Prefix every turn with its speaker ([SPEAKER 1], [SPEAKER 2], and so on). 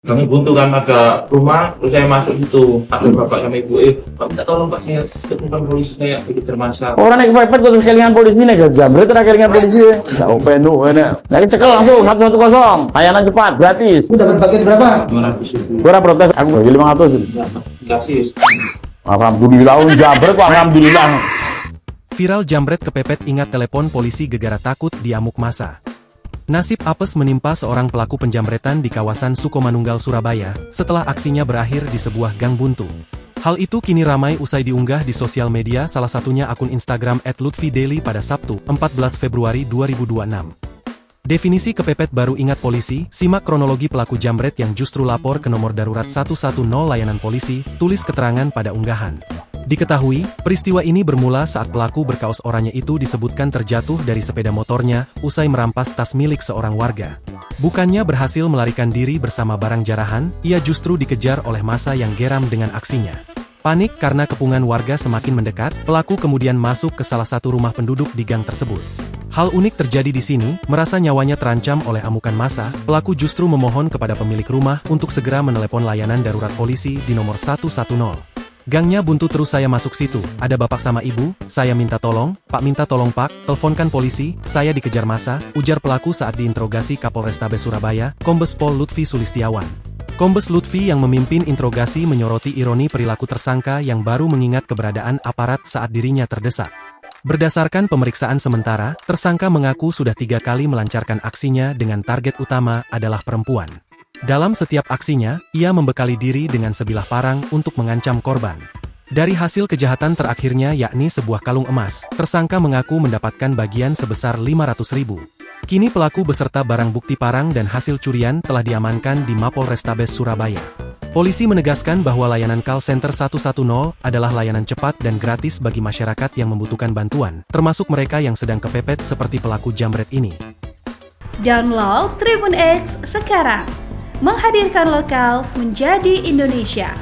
[SPEAKER 1] Kami buntu kan ada rumah, terus saya masuk itu. Ada bapak sama ibu, Pak minta tolong Pak, saya ketemukan polisi, saya dikejar massa.
[SPEAKER 2] Orang naik kepepet terus kelingan polisi nih, jambret terus kelingan polisi. Nggak open tuh, ini. Lagi cekel langsung 110, layanan cepat, gratis.
[SPEAKER 3] Lu dapat bagian berapa?
[SPEAKER 1] 200.000.
[SPEAKER 2] Gua ora protes, aku bagi 500.
[SPEAKER 1] Gratis.
[SPEAKER 2] Alhamdulillah, jambret kok alhamdulillah.
[SPEAKER 4] Viral jambret kepepet, ingat telepon polisi gegara takut diamuk massa. Nasib apes menimpa seorang pelaku penjambretan di kawasan Sukomanunggal, Surabaya, setelah aksinya berakhir di sebuah gang buntu. Hal itu kini ramai usai diunggah di sosial media, salah satunya akun Instagram @lutfidaily pada Sabtu, 14 Februari 2026. Definisi kepepet baru ingat polisi, simak kronologi pelaku jambret yang justru lapor ke nomor darurat 110 layanan polisi, tulis keterangan pada unggahan. Diketahui, peristiwa ini bermula saat pelaku berkaos oranye itu disebutkan terjatuh dari sepeda motornya, usai merampas tas milik seorang warga. Bukannya berhasil melarikan diri bersama barang jarahan, ia justru dikejar oleh massa yang geram dengan aksinya. Panik karena kepungan warga semakin mendekat, pelaku kemudian masuk ke salah satu rumah penduduk di gang tersebut. Hal unik terjadi di sini, merasa nyawanya terancam oleh amukan massa, pelaku justru memohon kepada pemilik rumah untuk segera menelepon layanan darurat polisi di nomor 110. Gangnya buntu terus, saya masuk situ, ada bapak sama ibu, saya minta tolong pak, teleponkan polisi, saya dikejar massa, ujar pelaku saat diinterogasi Kapolrestabes Surabaya, Kombes Pol Lutfi Sulistiawan. Kombes Lutfi yang memimpin interogasi menyoroti ironi perilaku tersangka yang baru mengingat keberadaan aparat saat dirinya terdesak. Berdasarkan pemeriksaan sementara, tersangka mengaku sudah 3 kali melancarkan aksinya dengan target utama adalah perempuan. Dalam setiap aksinya, ia membekali diri dengan sebilah parang untuk mengancam korban. Dari hasil kejahatan terakhirnya yakni sebuah kalung emas, tersangka mengaku mendapatkan bagian sebesar 500.000. Kini pelaku beserta barang bukti parang dan hasil curian telah diamankan di Mapolrestabes Surabaya. Polisi menegaskan bahwa layanan call center 110 adalah layanan cepat dan gratis bagi masyarakat yang membutuhkan bantuan, termasuk mereka yang sedang kepepet seperti pelaku jambret ini.
[SPEAKER 5] Download Tribun X sekarang, menghadirkan lokal menjadi Indonesia.